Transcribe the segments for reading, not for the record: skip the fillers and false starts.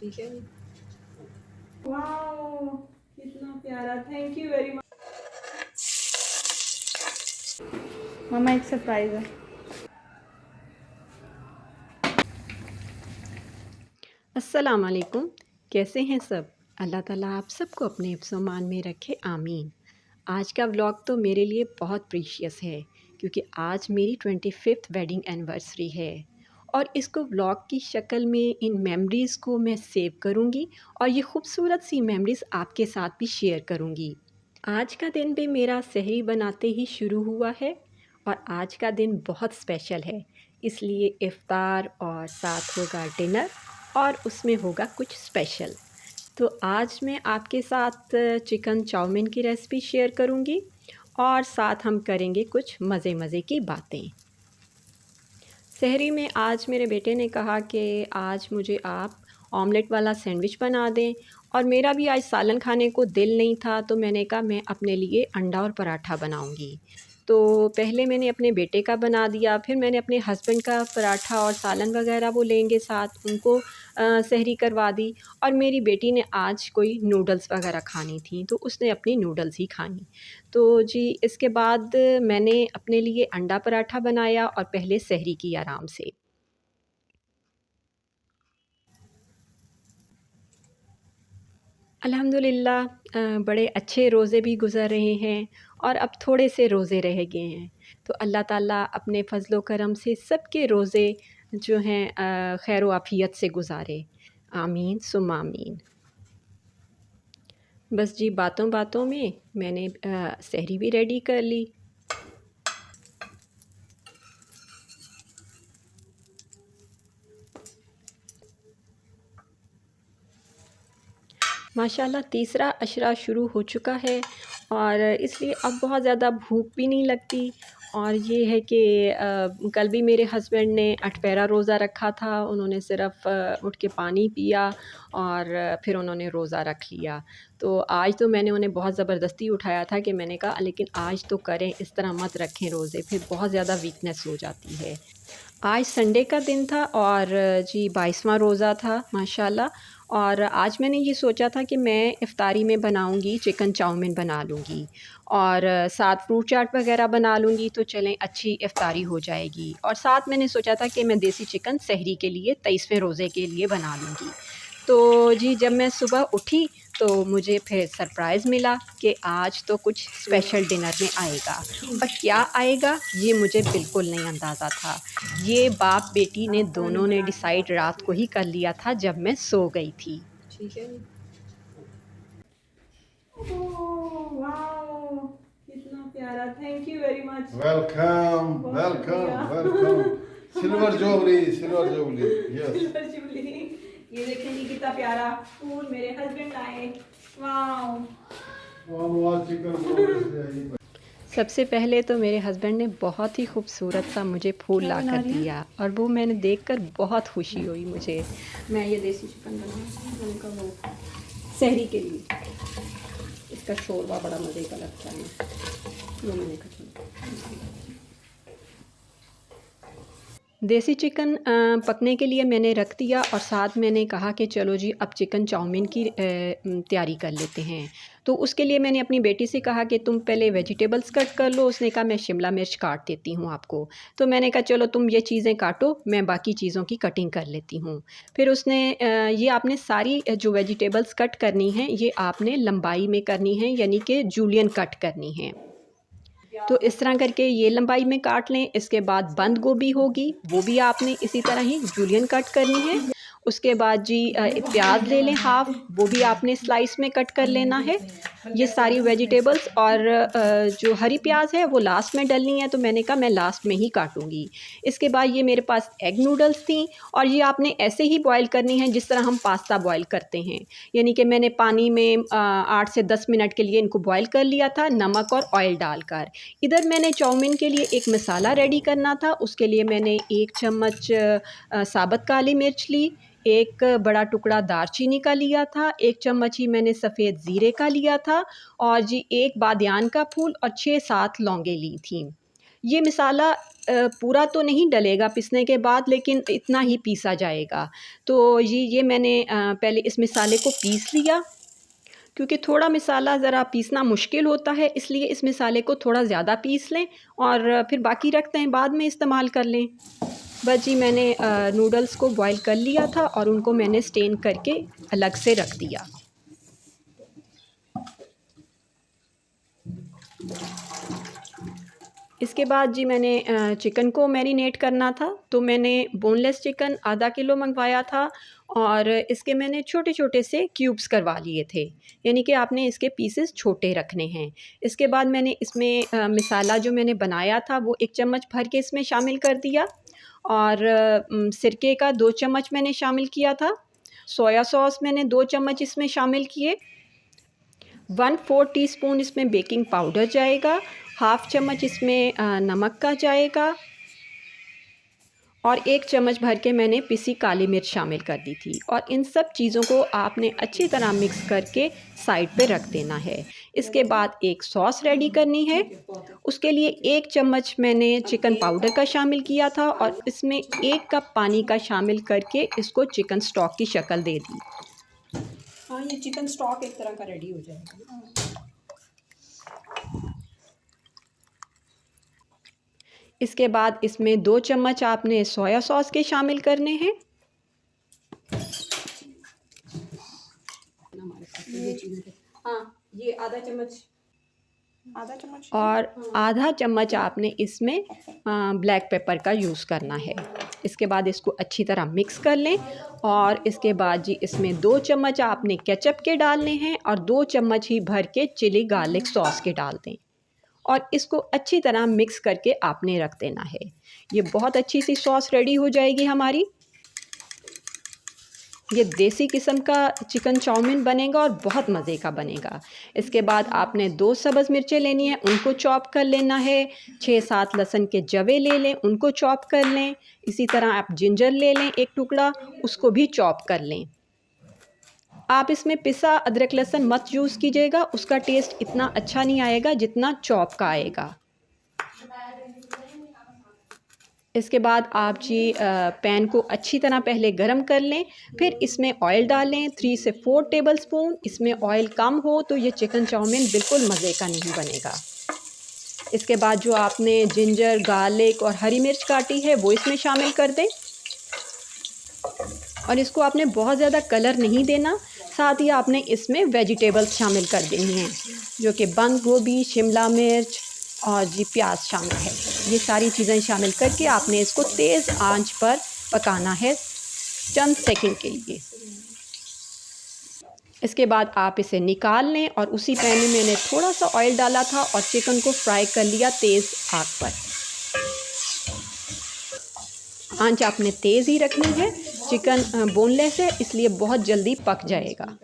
ठीक है। वाओ, कितना प्यारा, थैंक यू वेरी मच। मम्मा एक सरप्राइज है। अस्सलाम वालेकुम, कैसे हैं सब? अल्लाह ताला आप सबको अपने हिफ्ज़-ओ-मान में रखे, आमीन। आज का व्लॉग तो मेरे लिए बहुत प्रीशियस है क्योंकि आज मेरी 25th वेडिंग एनिवर्सरी है और इसको व्लॉग की शक्ल में इन मेमोरीज़ को मैं सेव करूँगी और ये खूबसूरत सी मेमोरीज़ आपके साथ भी शेयर करूँगी। आज का दिन भी मेरा सहरी बनाते ही शुरू हुआ है और आज का दिन बहुत स्पेशल है, इसलिए इफ़्तार और साथ होगा डिनर और उसमें होगा कुछ स्पेशल। तो आज मैं आपके साथ चिकन चाउमीन की रेसिपी शेयर करूँगी और साथ हम करेंगे कुछ मज़े मज़े की बातें। सहरी में आज मेरे बेटे ने कहा कि आज मुझे आप ऑमलेट वाला सैंडविच बना दें और मेरा भी आज सालन खाने को दिल नहीं था, तो मैंने कहा मैं अपने लिए अंडा और पराठा बनाऊंगी। तो पहले मैंने अपने बेटे का बना दिया, फिर मैंने अपने हस्बैंड का पराठा और सालन वगैरह वो लेंगे साथ, उनको सहरी करवा दी। और मेरी बेटी ने आज कोई नूडल्स वगैरह खानी थी, तो उसने अपनी नूडल्स ही खानी। तो जी इसके बाद मैंने अपने लिए अंडा पराठा बनाया और पहले सहरी की आराम से। अल्हम्दुलिल्लाह बड़े अच्छे रोज़े भी गुज़र रहे हैं और अब थोड़े से रोज़े रह गए हैं। तो अल्लाह ताला अपने फ़ज़ल व करम से सबके रोज़े जो हैं खैर व आफ़ियत से गुज़ारे। आमीन सुम्मा आमीन। बस जी बातों-बातों में मैंने सहरी भी रेडी कर ली। माशाल्लाह तीसरा अशरा शुरू हो चुका है और इसलिए अब बहुत ज़्यादा भूख भी नहीं लगती। और ये है कि कल भी मेरे हस्बैंड ने अठपहरा रोज़ा रखा था, उन्होंने सिर्फ़ उठ के पानी पिया और फिर उन्होंने रोज़ा रख लिया। तो आज तो मैंने उन्हें बहुत ज़बरदस्ती उठाया था कि मैंने कहा लेकिन आज तो करें, इस तरह मत रखें रोज़े, फिर बहुत ज़्यादा वीकनेस हो जाती है। आज संडे का दिन था और जी 22वां रोज़ा था माशाल्लाह। और आज मैंने ये सोचा था कि मैं इफ़्तारी में बनाऊंगी चिकन चाउमीन बना लूँगी और साथ फ्रूट चाट वगैरह बना लूँगी, तो चलें अच्छी इफ़्तारी हो जाएगी। और साथ मैंने सोचा था कि मैं देसी चिकन सहरी के लिए 23वें रोज़े के लिए बना लूँगी। तो जी जब मैं सुबह उठी तो मुझे फिर सरप्राइज़ मिला कि आज तो कुछ स्पेशल डिनर में आएगा और क्या आएगा ये मुझे बिल्कुल नहीं अंदाज़ा था। ये बाप बेटी ने दोनों ने डिसाइड रात को ही कर लिया था जब मैं सो गई थी। ठीक है। ओह वाओ, कितना प्यारा, thank you very much. Welcome बहुत वेलकम शुक्रिया। Welcome silver jubilee silver jubilee yes silver jubilee. ये देखें जी कितना प्यारा फूल मेरे हस्बैंड लाए। वाओ। चिकन। सबसे पहले तो मेरे हस्बैंड ने बहुत ही खूबसूरत सा मुझे फूल ला कर दिया और वो मैंने देखकर बहुत खुशी हुई मुझे। मैं ये देसी चिकन बनाऊँ उनका वो सहरी के लिए, इसका शोरबा बड़ा मज़े का लगता है। वो मैंने कहा देसी चिकन पकने के लिए मैंने रख दिया और साथ मैंने कहा कि चलो जी अब चिकन चाउमीन की तैयारी कर लेते हैं। तो उसके लिए मैंने अपनी बेटी से कहा कि तुम पहले वेजिटेबल्स कट कर लो, उसने कहा मैं शिमला मिर्च काट देती हूँ आपको। तो मैंने कहा चलो तुम ये चीज़ें काटो, मैं बाकी चीज़ों की कटिंग कर लेती हूँ। फिर उसने ये आपने सारी जो वेजिटेबल्स कट करनी हैं ये आपने लंबाई में करनी है, यानी कि जूलियन कट करनी है। तो इस तरह करके ये लंबाई में काट लें। इसके बाद बंद गोभी होगी, वो भी आपने इसी तरह ही जूलियन कट करनी है। उसके बाद जी प्याज ले लें हाफ़, वो भी आपने स्लाइस में कट कर लेना है। ये सारी वेजिटेबल्स और जो हरी प्याज है वो लास्ट में डलनी है, तो मैंने कहा मैं लास्ट में ही काटूँगी। इसके बाद ये मेरे पास एग नूडल्स थी और ये आपने ऐसे ही बॉयल करनी है जिस तरह हम पास्ता बॉयल करते हैं। यानी कि मैंने पानी में 8 से 10 मिनट के लिए इनको बॉयल कर लिया था, नमक और ऑयल डालकर। इधर मैंने चाउमीन के लिए एक मसाला रेडी करना था, उसके लिए मैंने 1 चम्मच साबुत काली मिर्च ली, 1 बड़ा टुकड़ा दालचीनी का लिया था, 1 चम्मच ही मैंने सफ़ेद ज़ीरे का लिया था और जी 1 बादियान का फूल और 6-7 लौंगे ली थीं। ये मसाला पूरा तो नहीं डलेगा पिसने के बाद, लेकिन इतना ही पीसा जाएगा। तो ये मैंने पहले इस मसाले को पीस लिया, क्योंकि थोड़ा मसाला ज़रा पीसना मुश्किल होता है, इसलिए इस मसाले को थोड़ा ज़्यादा पीस लें और फिर बाकी रखते हैं, बाद में इस्तेमाल कर लें। बस जी, मैंने नूडल्स को बॉईल कर लिया था और उनको मैंने स्टेन करके अलग से रख दिया। इसके बाद जी मैंने चिकन को मैरिनेट करना था, तो मैंने बोनलेस चिकन आधा किलो मंगवाया था और इसके मैंने छोटे छोटे से क्यूब्स करवा लिए थे, यानी कि आपने इसके पीसेस छोटे रखने हैं। इसके बाद मैंने इसमें मसाला जो मैंने बनाया था वो 1 चम्मच भर के इसमें शामिल कर दिया और सिरके का 2 चम्मच मैंने शामिल किया था। सोया सॉस मैंने 2 चम्मच इसमें शामिल किए। 1/4 टीस्पून इसमें बेकिंग पाउडर जाएगा, हाफ़ चम्मच इसमें नमक का जाएगा और 1 चम्मच भर के मैंने पिसी काली मिर्च शामिल कर दी थी। और इन सब चीज़ों को आपने अच्छी तरह मिक्स करके साइड पे रख देना है। इसके बाद एक सॉस रेडी करनी है। उसके लिए 1 चम्मच मैंने चिकन पाउडर का शामिल किया था और इसमें 1 कप पानी का शामिल करके इसको चिकन स्टॉक की शक्ल दे दी। हाँ, ये चिकन स्टॉक एक तरह का रेडी हो जाएगा। इसके बाद इसमें 2 चम्मच आपने सोया सॉस के शामिल करने हैं। हाँ, ये आधा चम्मच और आधा चम्मच आपने इसमें ब्लैक पेपर का यूज़ करना है। इसके बाद इसको अच्छी तरह मिक्स कर लें और इसके बाद जी इसमें 2 चम्मच आपने केचप के डालने हैं और 2 चम्मच ही भर के चिली गार्लिक सॉस के डाल दें और इसको अच्छी तरह मिक्स करके आपने रख देना है। ये बहुत अच्छी सी सॉस रेडी हो जाएगी हमारी। ये देसी किस्म का चिकन चाउमीन बनेगा और बहुत मज़े का बनेगा। इसके बाद आपने 2 सब्ज़ मिर्चें लेनी है, उनको चॉप कर लेना है। 6-7 लहसुन के जवे ले लें, उनको चॉप कर लें। इसी तरह आप जिंजर ले लें 1 टुकड़ा, उसको भी चॉप कर लें। आप इसमें पिसा अदरक लहसुन मत यूज़ कीजिएगा, उसका टेस्ट इतना अच्छा नहीं आएगा जितना चॉप का आएगा। इसके बाद आप जी पैन को अच्छी तरह पहले गरम कर लें, फिर इसमें ऑयल डालें 3 से 4 टेबलस्पून। इसमें ऑयल कम हो तो ये चिकन चाउमीन बिल्कुल मज़े का नहीं बनेगा। इसके बाद जो आपने जिंजर, गार्लिक और हरी मिर्च काटी है वो इसमें शामिल कर दें और इसको आपने बहुत ज़्यादा कलर नहीं देना। साथ ही आपने इसमें वेजिटेबल्स शामिल कर देनी हैं, जो कि बंद गोभी, शिमला मिर्च और जी प्याज शामिल है। ये सारी चीज़ें शामिल करके आपने इसको तेज़ आंच पर पकाना है चंद सेकंड के लिए। इसके बाद आप इसे निकाल लें और उसी पैन में मैंने थोड़ा सा ऑयल डाला था और चिकन को फ्राई कर लिया तेज़ आंच पर। आंच आपने तेज़ ही रखनी है, चिकन बोनलेस है इसलिए बहुत जल्दी पक जाएगा।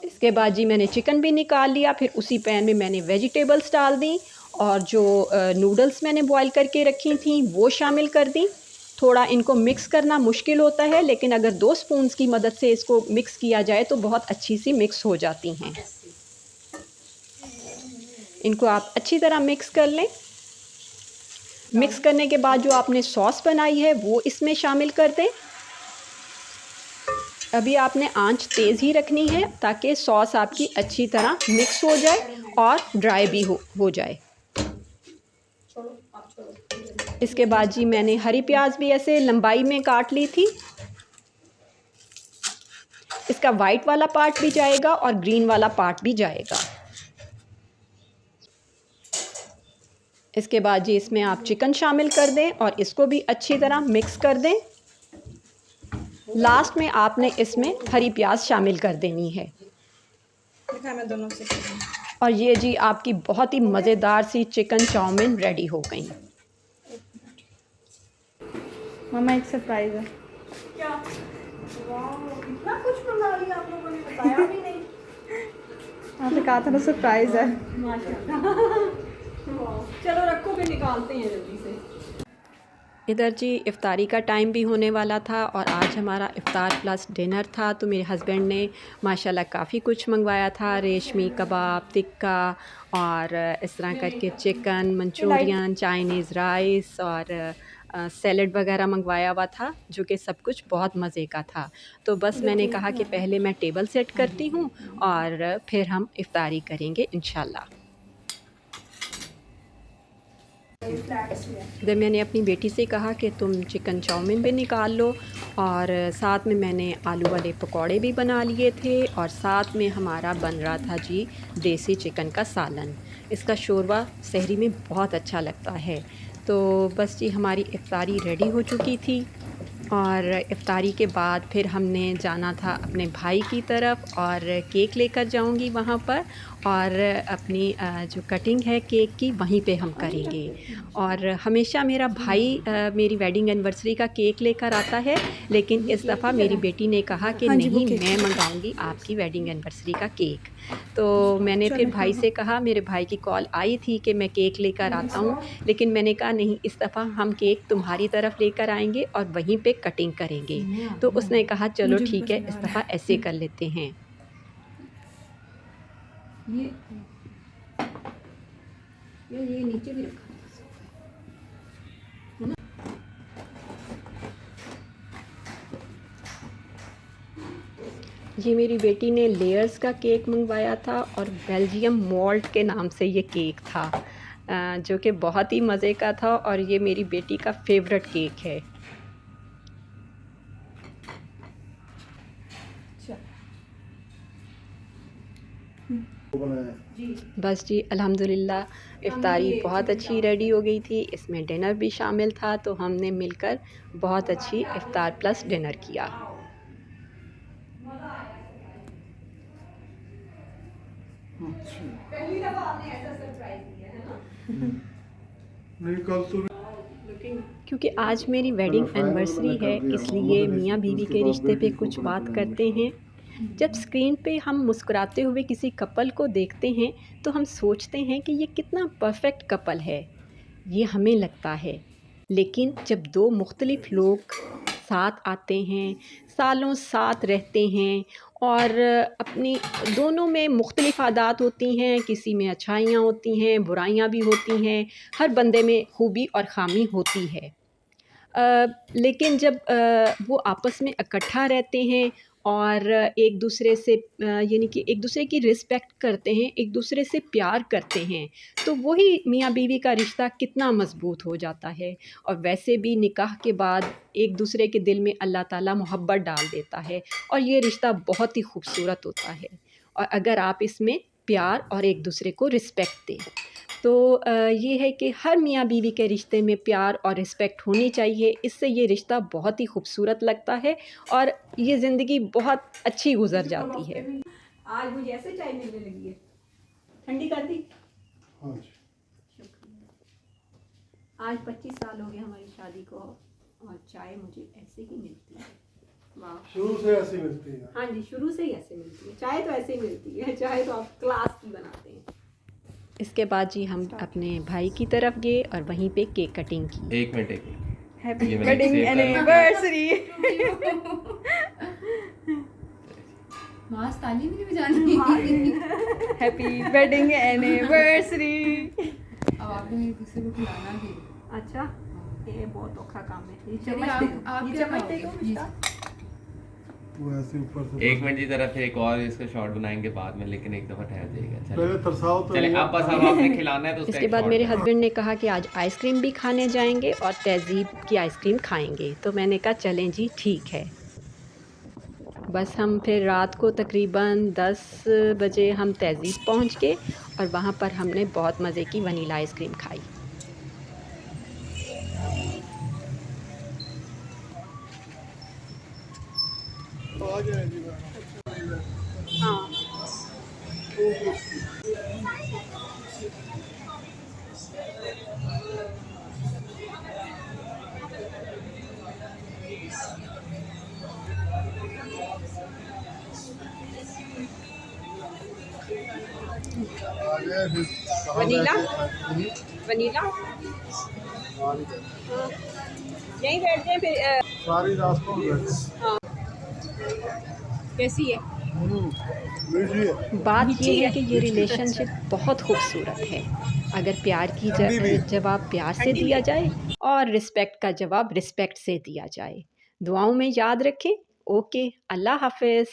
इसके बाद जी मैंने चिकन भी निकाल लिया, फिर उसी पैन में मैंने वेजिटेबल्स डाल दी और जो नूडल्स मैंने बॉईल करके रखी थी वो शामिल कर दी। थोड़ा इनको मिक्स करना मुश्किल होता है, लेकिन अगर 2 स्पून्स की मदद से इसको मिक्स किया जाए तो बहुत अच्छी सी मिक्स हो जाती हैं। इनको आप अच्छी तरह मिक्स कर लें। मिक्स करने के बाद जो आपने सॉस बनाई है वो इसमें शामिल कर दें। अभी आपने आंच तेज़ ही रखनी है ताकि सॉस आपकी अच्छी तरह मिक्स हो जाए और ड्राई भी हो जाए। इसके बाद जी मैंने हरी प्याज भी ऐसे लंबाई में काट ली थी। इसका वाइट वाला पार्ट भी जाएगा और ग्रीन वाला पार्ट भी जाएगा। इसके बाद जी इसमें आप चिकन शामिल कर दें और इसको भी अच्छी तरह मिक्स कर दें। लास्ट में आपने इसमें हरी प्याज शामिल कर देनी है। मैं दोनों से और ये जी आपकी बहुत ही मज़ेदार सी चिकन चाउमीन रेडी हो गई। मम्मा एक सरप्राइज है। क्या? वाह, इतना कुछ बना लिया आप लोगों ने, बताया भी नहीं। आपने कहा था ना सरप्राइज है। माशाल्लाह। चलो रखो, फिर निकालते हैं जल्दी से। इधर जी इफ़्तारी का टाइम भी होने वाला था और आज हमारा इफ़्तार प्लस डिनर था, तो मेरे हस्बैंड ने माशाल्लाह काफ़ी कुछ मंगवाया था, रेशमी कबाब, टिक्का और इस तरह करके चिकन, मंचूरियन, चाइनीज़ राइस और सैलड वगैरह मंगवाया हुआ था, जो कि सब कुछ बहुत मज़े का था। तो बस मैंने कहा कि पहले मैं टेबल सेट करती हूँ और फिर हम इफ़्तारी करेंगे इंशाल्लाह। इधर मैंने अपनी बेटी से कहा कि तुम चिकन चाउमीन भी निकाल लो और साथ में मैंने आलू वाले पकौड़े भी बना लिए थे और साथ में हमारा बन रहा था जी देसी चिकन का सालन। इसका शोरबा सहरी में बहुत अच्छा लगता है। तो बस जी हमारी इफ़्तारी रेडी हो चुकी थी और इफ़्तारी के बाद फिर हमने जाना था अपने भाई की तरफ और केक लेकर जाऊंगी वहाँ पर और अपनी जो कटिंग है केक की वहीं पे हम करेंगे। और हमेशा मेरा भाई मेरी वेडिंग एनिवर्सरी का केक लेकर आता है, लेकिन इस दफ़ा मेरी बेटी ने कहा कि हाँ जी, वो नहीं, केक। मैं मंगाऊंगी आपकी वेडिंग एनिवर्सरी का केक। तो मैंने फिर भाई से कहा, मेरे भाई की कॉल आई थी कि मैं केक लेकर आता हूँ, लेकिन मैंने कहा नहीं, इस दफ़ा हम केक तुम्हारी तरफ लेकर आएंगे और वहीं पे कटिंग करेंगे। तो उसने कहा चलो मुझे भी ठीक है, पसंद इस आ रहा दफ़ा ऐसे कर लेते हैं। ये नीचे भी रखा है ना। ये मेरी बेटी ने लेयर्स का केक मंगवाया था और बेल्जियम मॉल्ट के नाम से ये केक था, जो कि बहुत ही मज़े का था और ये मेरी बेटी का फेवरेट केक है। बस जी अल्हम्दुलिल्लाह इफ़्तारी बहुत अच्छी रेडी हो गई थी, इसमें डिनर भी शामिल था, तो हमने मिलकर बहुत अच्छी इफ़्तार प्लस डिनर किया। पहली दफा आपने ऐसा सरप्राइज दिया है ना। नहीं कल तो क्योंकि आज मेरी पहले वेडिंग फाइनल मैंने एनिवर्सरी कर है, दिया, इसलिए मोहम्मद अली से, मियाँ फिर बीवी उसके के बाद रिश्ते पे बेटी कुछ को बात पकड़ करते लिया। हैं। जब स्क्रीन पे हम मुस्कुराते हुए किसी कपल को देखते हैं, तो हम सोचते हैं कि ये कितना परफेक्ट कपल है, ये हमें लगता है। लेकिन जब दो मुख्तलिफ लोग साथ आते हैं, सालों साथ रहते हैं और अपनी दोनों में मुख्तलिफ आदात होती हैं, किसी में अच्छाइयाँ होती हैं, बुराइयाँ भी होती हैं, हर बंदे में खूबी और ख़ामी होती है। लेकिन जब वो आपस में इकट्ठा रहते हैं और एक दूसरे से यानी कि एक दूसरे की रिस्पेक्ट करते हैं, एक दूसरे से प्यार करते हैं, तो वही मियाँ बीवी का रिश्ता कितना मज़बूत हो जाता है। और वैसे भी निकाह के बाद एक दूसरे के दिल में अल्लाह ताला मोहब्बत डाल देता है और ये रिश्ता बहुत ही खूबसूरत होता है। और अगर आप इसमें प्यार और एक दूसरे को रिस्पेक्ट दें, तो ये है कि हर मियाँ बीवी के रिश्ते में प्यार और रिस्पेक्ट होनी चाहिए। इससे ये रिश्ता बहुत ही खूबसूरत लगता है और ये ज़िंदगी बहुत अच्छी गुजर जाती है। आज मुझे ऐसे चाय मिलने लगी है, ठंडी कर दी। हाँ जी। आज 25 साल हो गए हमारी शादी को और चाय मुझे ऐसे ही मिलती है। वाह, शुरू से ऐसी मिलती है। हाँ जी, शुरू से ही ऐसे मिलती है। चाय तो ऐसे ही मिलती है, चाय तो आप क्लास की बनाते हैं। इसके बाद जी हम अपने भाई की तरफ गए और वहीं पे केक कटिंग की। एक मिनट हैप्पी ये मैंने वेडिंग सेव कर लिया। एनिवर्सरी। मास ताली भी नहीं बजानी। Happy wedding anniversary. अब आपने एक दूसरे को खिलाना भी। अच्छा, ये बहुत औखा काम है। ये चलिए, चम्मच दे दो। आप ये क्या चम्मच दे खाओगे? दो जी। मुझको। वो ऐसे ऊपर से एक मिनट की तरफ एक और इसका शॉट बनाएंगे बाद में, लेकिन एक दफा ठहर जाएगा। पहले तरसाओ तो चले नहीं अब बस अब आपने खिलाना है तो उसका इसके एक बाद शॉट मेरे बनाएं। हस्बैंड ने कहा कि आज आइसक्रीम भी खाने जाएंगे और तहज़ीब की आइसक्रीम खाएंगे, तो मैंने कहा चलें जी, ठीक है। बस हम फिर रात को तकरीबन 10 बजे हम तहज़ीब पहुंच गए और वहां पर हमने बहुत मज़े की वनीला आइसक्रीम खाई। आ जाए जी। हाँ, आ जाए फिर कहाँ वनीला? बैठे? वनीला। हाँ। यहीं बैठ जाए फिर सारी रात को कैसी है? मीठी है। बात ये है कि ये रिलेशनशिप बहुत खूबसूरत है। अगर प्यार की जवाब प्यार से दिया जाए और रिस्पेक्ट का जवाब रिस्पेक्ट से दिया जाए। दुआओं में याद रखें। ओके, अल्लाह हाफ़िज़।